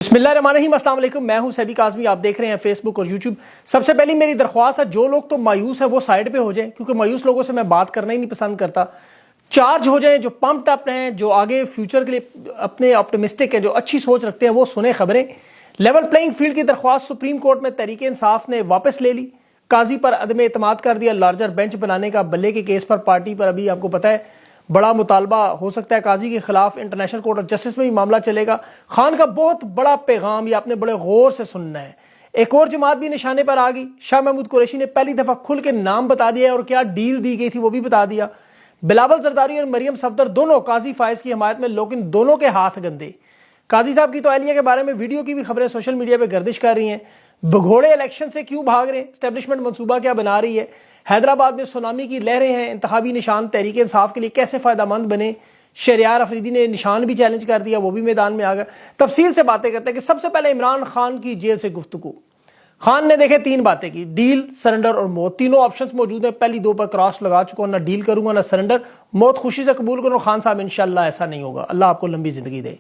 बिस्मिल्लाहिर्रहमानिर्रहीम, अस्सलाम वालेकुम। मैं हूं सैबी काज़मी, आप देख रहे हैं फेसबुक और यूट्यूब। सबसे पहली मेरी दरख्वास्त है, जो लोग तो मायूस है वो साइड पे हो जाएं, क्योंकि मायूस लोगों से मैं बात करना ही नहीं पसंद करता। चार्ज हो जाएं, जो पम्प्ड अप हैं, जो आगे फ्यूचर के लिए अपने ऑप्टिमिस्टिक है, जो अच्छी सोच रखते हैं, वो सुने खबरें। लेवल प्लेइंग फील्ड की दरख्वास्त सुप्रीम कोर्ट में तहरीक इंसाफ ने वापस ले ली। काजी पर अदम एतमाद कर दिया। लार्जर बेंच बनाने का बल्ले के केस पर पार्टी पर अभी आपको पता है बड़ा मुतालबा हो सकता है काजी के खिलाफ। इंटरनेशनल कोर्ट ऑफ जस्टिस में भी मामला चलेगा। खान का बहुत बड़ा पैगाम ये आपने बड़े गौर से सुनना है। एक और जमात भी निशाने पर आ गई। शाह महमूद कुरैशी ने पहली दफा खुल के नाम बता दिया और क्या डील दी गई थी वो भी बता दिया। बिलावल जरदारी और मरियम सफदर दोनों काजी फायज की हमायत में, लेकिन दोनों के हाथ गंदे। काजी साहब की तो एहलिया के बारे में वीडियो की भी खबरें सोशल मीडिया पे गर्दिश कर रही हैं। भगोड़े इलेक्शन से क्यों भाग रहे हैं, एस्टेब्लिशमेंट मंसूबा क्या बना रही है। हैदराबाद में सुनामी की लहरें हैं। इंतखाबी निशान तहरीक इंसाफ के लिए कैसे फायदेमंद बने। शहरियार अफरीदी ने निशान भी चैलेंज कर दिया, वो भी मैदान में आ गया। तफसील से बातें करते हैं कि सबसे पहले इमरान खान की जेल से गुफ्तगू। खान ने देखे 3 बातें की, डील, सरेंडर और मौत। तीनों ऑप्शंस मौजूद हैं। पहली 2 पर क्रॉस लगा चुका हूं, ना डील करूंगा ना सरेंडर। मौत खुशी से कबूल करूं। खान साहब इंशाल्लाह ऐसा नहीं होगा, अल्लाह आपको लंबी जिंदगी दे।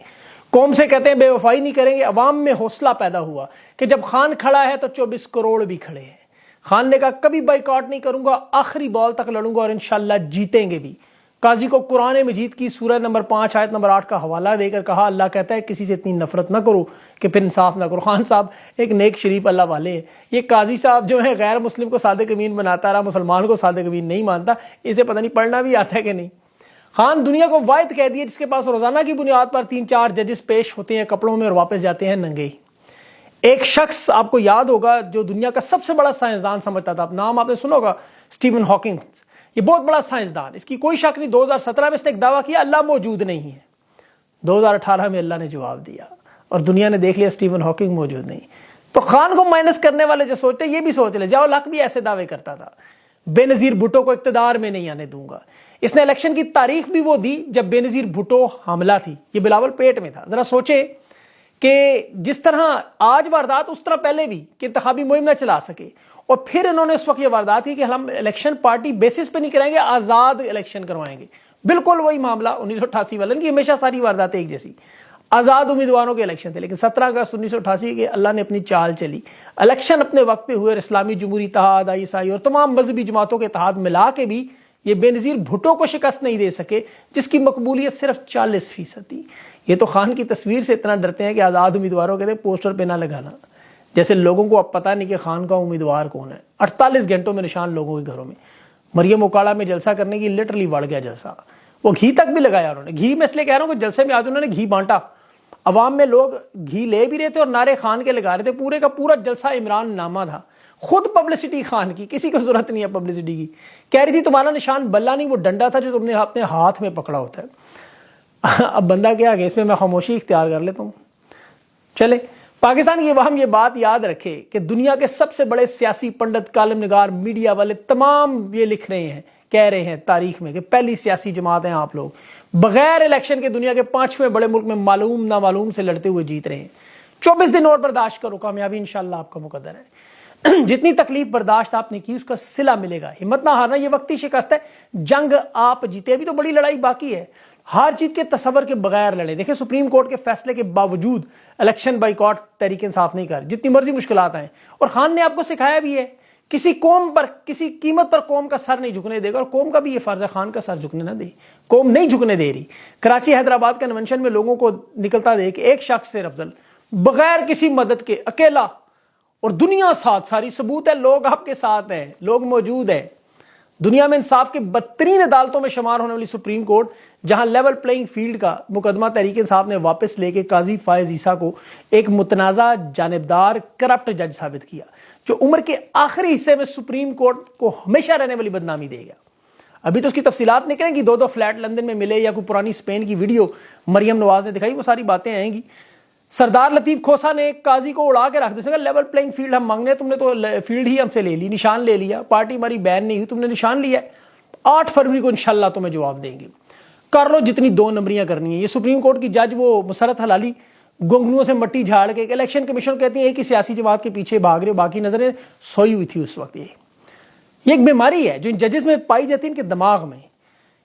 कौम से कहते हैं बेवफाई नहीं करेंगे। अवाम में हौसला पैदा हुआ कि जब खान खड़ा है तो 24 करोड़ भी खड़े हैं। खान ने कहा कभी बाइकआउट नहीं करूंगा, आखिरी बॉल तक लड़ूंगा और इंशाल्लाह जीतेंगे भी। काजी को कुरान मजीद की सूरह नंबर 5 आयत नंबर 8 का हवाला देकर कहा, अल्लाह कहता है किसी से इतनी नफरत ना करो कि फिर इंसाफ ना करो। खान साहब एक नेक शरीफ अल्लाह वाले हैं। ये काजी साहब जो है गैर मुस्लिम को सादिक अमीन बनाता रहा, मुसलमान को सादिक अमीन नहीं मानता। इसे पता नहीं पढ़ना भी आता है कि नहीं। खान दुनिया को वाहिद कह दिया जिसके पास रोजाना की बुनियाद पर 3-4 जजेस पेश होते हैं कपड़ों में और वापस जाते हैं नंगे। एक शख्स आपको याद होगा जो दुनिया का सबसे बड़ा साइंसदान समझता था, नाम आपने सुना होगा, स्टीवन हॉकिंग। ये बहुत बड़ा साइंसदान, इसकी कोई शक नहीं। 2017 में इसने एक दावा किया अल्लाह मौजूद नहीं है। 2018 में अल्लाह ने जवाब दिया और दुनिया ने देख लिया स्टीवन हॉकिंग मौजूद नहीं। तो खान को माइनस करने वाले जो सोचते ये भी सोच ले, जाओ लक भी ऐसे दावे करता था, बेनजीर भुट्टो को इक्तदार में नहीं आने दूंगा। इसने इलेक्शन की तारीख भी वो दी जब बेनजीर भुट्टो हमला थी। ये बिलावल पेट में था। जरा सोचे कि जिस तरह आज वारदात उस तरह पहले भी कि इंतखाबी मुहिम न चला सके, और फिर इन्होंने उस वक्त ये वारदात की कि हम इलेक्शन पार्टी बेसिस पे नहीं कराएंगे, आजाद इलेक्शन करवाएंगे। बिल्कुल वही मामला 1988 वाले की, हमेशा सारी वारदातें एक जैसी। आजाद उम्मीदवारों के इलेक्शन थे, लेकिन 17 अगस्त 1988 के अल्लाह ने अपनी चाल चली। इलेक्शन अपने वक्त पे हुए। इस्लामी जमहूरी इत्तेहाद, ईसाई और तमाम मजहबी जमातों के इत्तेहाद मिला के भी ये बेनजीर भुट्टो को शिकस्त नहीं दे सके, जिसकी मकबूलियत सिर्फ 40% थी। ये तो खान की तस्वीर से इतना डरते हैं कि आजाद उम्मीदवारों के पोस्टर पे ना लगाना, जैसे लोगों को अब पता नहीं कि खान का उम्मीदवार कौन है। 48 घंटों में निशान लोगों के घरों में। मरियम उकाड़ा में जलसा करने की लिटरली बढ़ गया जलसा। वो घी तक भी लगाया उन्होंने। घी मैं इसलिए कह रहा हूं कि जलसे में आज उन्होंने घी बांटा। अवाम में लोग घी ले भी रहे थे और नारे खान के लगा रहे थे। पूरे का पूरा जलसा इमरान नामा था। खुद पब्लिसिटी खान की, किसी को जरूरत नहीं है पब्लिसिटी की। कह रही थी तुम्हारा निशान बल्ला नहीं, वो डंडा था जो तुमने अपने हाथ में पकड़ा होता है। अब बंदा क्या है, इसमें मैं खामोशी इख्तियार कर लेता हूं। चले, पाकिस्तान की अवाम ये बात याद रखे कि दुनिया के सबसे बड़े सियासी पंडित, कालम निगार, मीडिया वाले तमाम ये लिख रहे हैं, कह रहे हैं तारीख में कि पहली सियासी जमात हैं आप लोग। बगैर इलेक्शन के दुनिया के 5वें बड़े मुल्क में मालूम ना मालूम से लड़ते हुए जीत रहे हैं। 24 दिन और बर्दाश्त करो, कामयाबी इंशाल्लाह आपका मुकद्दर है। जितनी तकलीफ बर्दाश्त आपने की उसका सिला मिलेगा। हिम्मत ना हारना, ये वक्ती शिकस्त है। जंग आप जीते, अभी तो बड़ी लड़ाई बाकी है। हार जीत के तस्वर के बगैर लड़े। देखिए सुप्रीम कोर्ट के फैसले के बावजूद इलेक्शन बाइकॉट तहरीक इंसाफ नहीं कर, जितनी मर्जी मुश्किलात आए। और खान ने आपको सिखाया भी है, किसी कौम पर किसी कीमत पर कौम का सर नहीं झुकने देगा, और कौम का भी ये फर्ज है खान का सर झुकने ना दे। कौम नहीं झुकने दे रही। कराची हैदराबाद कन्वेंशन में लोगों को निकलता देख एक शख्स से अफजल, बगैर किसी मदद के, अकेला, और दुनिया साथ, सारी सबूत है, लोग आपके साथ हैं, लोग मौजूद हैं। दुनिया में इंसाफ के बदतरीन अदालतों में शुमार होने वाली सुप्रीम कोर्ट, जहां लेवल प्लेइंग फील्ड का मुकदमा तहरीक इंसाफ ने वापस लेके काजी फायज ईसा को एक मुतनाज़ा, जानिबदार, करप्ट जज साबित किया, जो उम्र के आखिरी हिस्से में सुप्रीम कोर्ट को हमेशा रहने वाली बदनामी देगा। अभी तो उसकी तफसीलात निकलेंगी, 2-2 फ्लैट लंदन में मिले, या कोई पुरानी स्पेन की वीडियो मरियम नवाज ने दिखाई, वो सारी बातें आएंगी। सरदार लतीफ खोसा ने काजी को उड़ा के रख दिया। लेवल प्लेइंग फील्ड हम मांगने, तुमने तो फील्ड ही हमसे ले ली, निशान ले लिया। पार्टी हमारी बैन नहीं हुई, तुमने निशान लिया। 8 फरवरी को इंशाल्लाह तुम्हें जवाब देंगे। कर लो जितनी 2 नंबरियां करनी है। ये सुप्रीम कोर्ट की जज वो मुसरत हलाली गोंगनुओं से मट्टी झाड़ के, इलेक्शन कमीशन कहती है एक ही सियासी जमात के पीछे भाग रहे हो, बाकी नजरें सोई हुई थी उस वक्त। ये एक बीमारी है जो इन जजेस में पाई जाती है, इनके दिमाग में।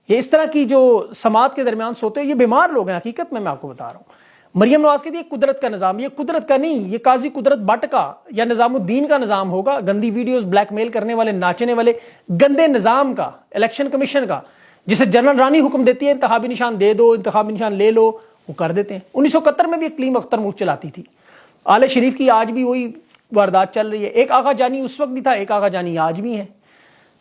ये इस तरह की जो समात के दरमियान सोते हैं, ये बीमार लोग हैं हकीकत में, मैं आपको बता रहा हूं। مریم نواز کہتی ہے قدرت کا نظام، یہ قدرت کا نہیں، یہ قاضی قدرت بٹ کا یا نظام الدین کا نظام ہوگا، گندی ویڈیوز، بلیک میل کرنے والے، ناچنے والے گندے نظام کا، الیکشن کمیشن کا، جسے جنرل رانی حکم دیتی ہے انتخابی نشان دے دو، انتخابی نشان لے لو، وہ کر دیتے ہیں۔ 1971 میں بھی ایک کلیم اختر ملک چلاتی تھی، آل شریف کی آج بھی وہی واردات چل رہی ہے۔ ایک آقا جانی اس وقت بھی تھا، ایک آقا جانی آج بھی ہے۔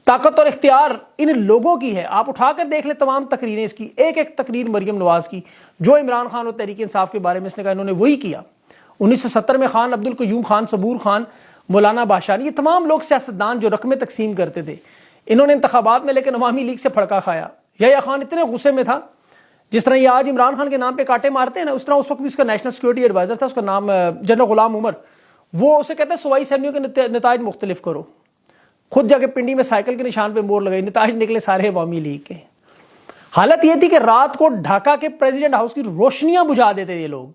طاقت اور اختیار ان لوگوں کی ہے، آپ اٹھا کر دیکھ لیں تمام تقریریں اس کی، ایک ایک تقریر مریم نواز کی جو عمران خان اور تحریک انصاف کے بارے میں اس نے کہا، انہوں نے وہی کیا۔ 1970 میں خان عبد القیوم خان، صبور خان، مولانا باشانی، یہ تمام لوگ سیاستدان جو رقمیں تقسیم کرتے تھے، انہوں نے انتخابات میں لیکن عوامی لیگ سے پھڑکا کھایا۔ یحییٰ خان اتنے غصے میں تھا، جس طرح یہ آج عمران خان کے نام پہ کاٹے مارتے ہیں نا، اس طرح اس وقت بھی اس کا نیشنل سیکورٹی ایڈوائزر تھا، اس کا نام جنرل غلام عمر، وہ اسے کہتے ہیں صوبائی اسمبلیوں کے نتائج مختلف کرو، خود جا کے پنڈی میں سائیکل کے نشان پہ مور لگائی، نتائج نکلے سارے عوامی لیگ کے۔ حالت یہ تھی کہ رات کو ڈھاکہ کے پریزیڈنٹ ہاؤس کی روشنیاں بجھا دیتے یہ لوگ۔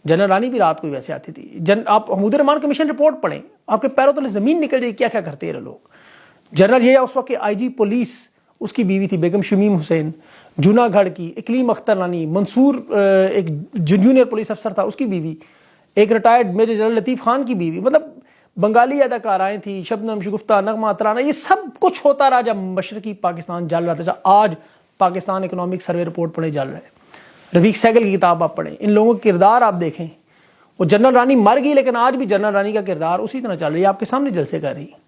جنرل رانی بھی رات کو ویسے آتی تھی۔ آپ حمود الرحمان کمیشن رپورٹ پڑھیں، آپ کے پیروں تلے زمین نکل جائے کیا کیا کرتے ہیں لوگ۔ جنرل یہ اس وقت کے آئی جی پولیس، اس کی بیوی تھی بیگم شمیم حسین، جونا گڑھ کی اقلیم اختر رانی، منصور ایک جونیئر پولیس افسر تھا، اس کی بیوی، ایک ریٹائرڈ میجر جنرل لطیف خان کی بیوی، مطلب بنگالی اداکارائیں تھیں، شبنم، شگفتہ، نغمہ، ترانہ، یہ سب کچھ ہوتا رہا جب مشرقی پاکستان جل رہا تھا۔ آج پاکستان اکنامک سروے رپورٹ پڑھے جل رہے ہیں، رفیق سہگل کی کتاب آپ پڑھیں، ان لوگوں کے کردار آپ دیکھیں۔ وہ جنرل رانی مر گئی لیکن آج بھی جنرل رانی کا کردار اسی طرح چل رہی ہے، آپ کے سامنے جلسے کر رہی ہے۔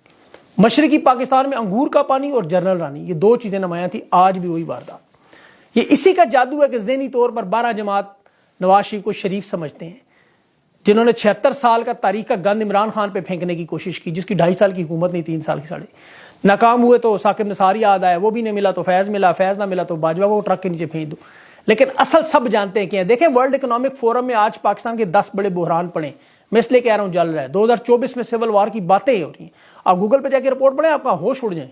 مشرقی پاکستان میں انگور کا پانی اور جنرل رانی، یہ دو چیزیں نمایاں تھیں، آج بھی وہی واردات۔ یہ اسی کا جادو ہے کہ ذہنی طور پر 12 جماعت نواز شریف کو شریف سمجھتے ہیں، جنہوں نے 76 سال کا تاریخ کا گند عمران خان پہ پھینکنے کی کوشش کی، جس کی 2.5 سال کی حکومت نہیں، 3 سال کی ساڑھے ناکام ہوئے تو ثاقب نثار یاد آیا، وہ بھی نہیں ملا تو فیض ملا، فیض نہ ملا تو باجوہ کو ٹرک کے نیچے پھینک دو۔ لیکن اصل سب جانتے ہیں کیا ہے۔ دیکھیں ورلڈ اکنامک فورم میں آج پاکستان کے 10 بڑے بحران پڑے، میں اس لیے کہہ رہا ہوں جل رہا ہے۔ 2024 میں سول وار کی باتیں ہو رہی ہیں، آپ گوگل پہ جا کے رپورٹ پڑھیں، آپ کا ہوش اڑ جائیں۔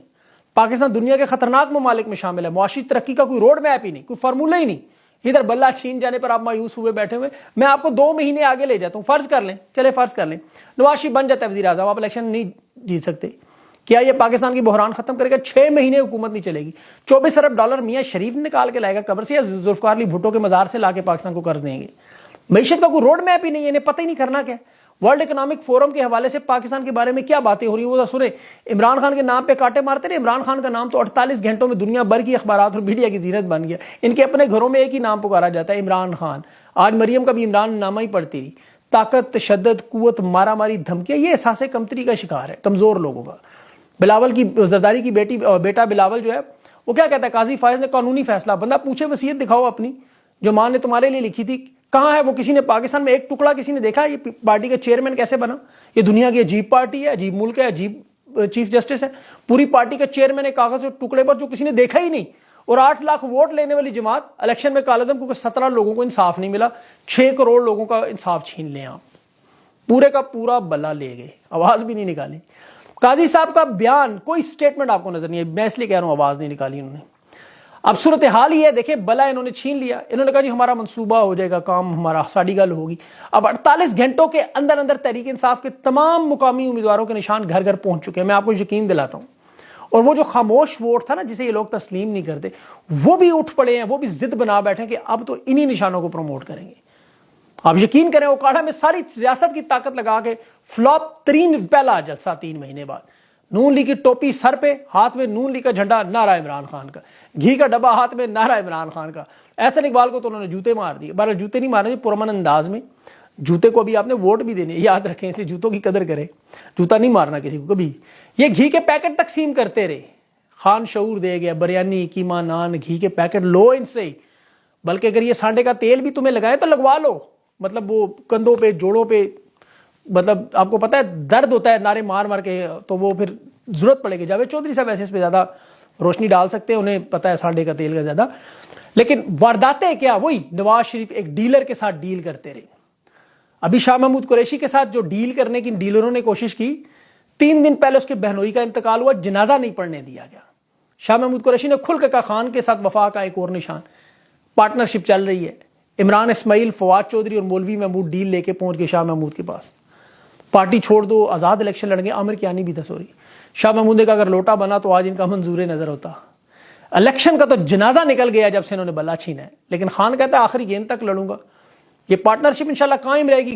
پاکستان دنیا کے خطرناک ممالک میں شامل ہے، معاشی ترقی کا کوئی روڈ میپ ہی نہیں، کوئی فارمولہ ہی نہیں۔ ادھر بلہ چھین جانے پر آپ مایوس ہوئے بیٹھے ہوئے، میں آپ کو 2 مہینے آگے لے جاتا ہوں۔ فرض کر لیں، چلے فرض کر لیں نواز شریف بن جاتا ہے وزیر اعظم، آپ الیکشن نہیں جیت سکتے، کیا یہ پاکستان کی بحران ختم کرے گا؟ 6 مہینے حکومت نہیں چلے گی۔ 24 ارب ڈالر میاں شریف نکال کے لائے گا قبر سے، یا ذوالفقار علی بھٹو کے مزار سے لا کے پاکستان کو قرض دیں گے؟ معیشت کا کوئی روڈ میپ ہی نہیں ہے، انہیں پتہ ہی نہیں کرنا کیا۔ ورلڈ اکنامک فورم کے حوالے سے پاکستان کے بارے میں کیا باتیں ہو رہی ہیں وہ سنیں۔ عمران خان کے نام پہ کاٹے مارتے رہے، عمران خان کا نام تو 48 گھنٹوں میں دنیا بھر کی اخبارات اور میڈیا کی زینت بن گیا۔ ان کے اپنے گھروں میں ایک ہی نام پکارا جاتا ہے، عمران خان۔ آج مریم کا بھی عمران نامہ ہی پڑتی رہی۔ طاقت، تشدد، قوت، مارا ماری، دھمکیاں، یہ احساس کمتری کا شکار ہے، کمزور لوگوں کا۔ بلاول کی زرداری کی بیٹا بلاول جو ہے وہ کیا کہتا ہے، قاضی فائز نے قانونی فیصلہ، بندہ پوچھے وصیت دکھاؤ اپنی جو ماں نے تمہارے لیے لکھی تھی، کہاں ہے وہ؟ کسی نے پاکستان میں ایک ٹکڑا کسی نے دیکھا یہ پارٹی کا چیئرمین کیسے بنا؟ یہ دنیا کی عجیب پارٹی ہے، عجیب ملک ہے، عجیب چیف جسٹس ہے، پوری پارٹی کا چیئرمین ایک کاغذ کے ٹکڑے پر جو کسی نے دیکھا ہی نہیں، اور 8 لاکھ ووٹ لینے والی جماعت الیکشن میں کالعدم کو 17 لوگوں کو انصاف نہیں ملا، 6 کروڑ لوگوں کا انصاف چھین لیں آپ، پورے کا پورا بلا لے گئے، آواز بھی نہیں نکالی۔ قاضی صاحب کا بیان، کوئی سٹیٹمنٹ آپ کو نظر نہیں ہے، میں اس لیے کہہ رہا ہوں آواز نہیں نکالی انہوں نے۔ اب صورتحال یہ ہے، دیکھیں بلا انہوں نے چھین لیا، انہوں نے کہا جی ہمارا منصوبہ ہو جائے گا، کام ہمارا، ساڑی گل ہوگی۔ اب 48 گھنٹوں کے اندر اندر تحریک انصاف کے تمام مقامی امیدواروں کے نشان گھر گھر پہنچ چکے ہیں، میں آپ کو یقین دلاتا ہوں۔ اور وہ جو خاموش ووٹ تھا نا جسے یہ لوگ تسلیم نہیں کرتے، وہ بھی اٹھ پڑے ہیں، وہ بھی ضد بنا بیٹھے کہ اب تو انہی نشانوں کو پروموٹ کریں گے۔ آپ یقین کریں اوکاڑا میں ساری ریاست کی طاقت لگا کے فلاپ ترین پہلا جلسہ 3 مہینے بعد، نون لیگ کی ٹوپی سر پہ، ہاتھ میں نون لیگ کا جھنڈا، نعرہ عمران خان کا، گھی کا ڈبہ ہاتھ میں، نعرہ عمران خان کا۔ احسن اقبال کو تو انہوں نے جوتے مار دیے، بہرحال جوتے نہیں مارنے پرامن انداز میں، جوتے کو بھی آپ نے ووٹ بھی دینے، یاد رکھیں، اس لیے جوتوں کی قدر کریں، جوتا نہیں مارنا کسی کو کبھی۔ یہ گھی کے پیکٹ تقسیم کرتے رہے، خان شعور دے گیا، بریانی، قیمہ، نان، گھی کے پیکٹ لو ان سے، بلکہ اگر یہ سانڈے کا تیل بھی تمہیں لگائے تو لگوا لو، مطلب وہ کندھوں پہ، جوڑوں پہ، مطلب آپ کو پتا ہے درد ہوتا ہے نعرے مار مار کے، تو وہ پھر ضرورت پڑے گی۔ جاوید چودھری صاحب ایسے اس پہ زیادہ روشنی ڈال سکتے ہیں، انہیں پتا ہے سانڈے کا تیل کا زیادہ۔ لیکن وارداتیں کیا؟ وہی نواز شریف ایک ڈیلر کے ساتھ ڈیل کرتے رہے۔ ابھی شاہ محمود قریشی کے ساتھ جو ڈیل کرنے کی ڈیلروں نے کوشش کی، 3 دن پہلے اس کے بہنوئی کا انتقال ہوا، جنازہ نہیں پڑھنے دیا گیا۔ شاہ محمود قریشی نے کھل کے کہا خان کے ساتھ وفا کا ایک اور نشان، پارٹنرشپ چل رہی ہے۔ عمران اسماعیل، فواد چودھری اور مولوی محمود ڈیل لے کے پہنچ گئے شاہ محمود کے پاس، پارٹی چھوڑ دو، آزاد الیکشن لڑیں گے۔ عامر کیانی بھی تھا، سوری، شاہ محمود نے کہا اگر لوٹا بنا تو آج ان کا منظور نظر ہوتا۔ الیکشن کا تو جنازہ نکل گیا جب سے انہوں نے بلا چھینا ہے، لیکن خان کہتا ہے آخری گیند تک لڑوں گا۔ یہ پارٹنرشپ انشاءاللہ قائم رہے گی.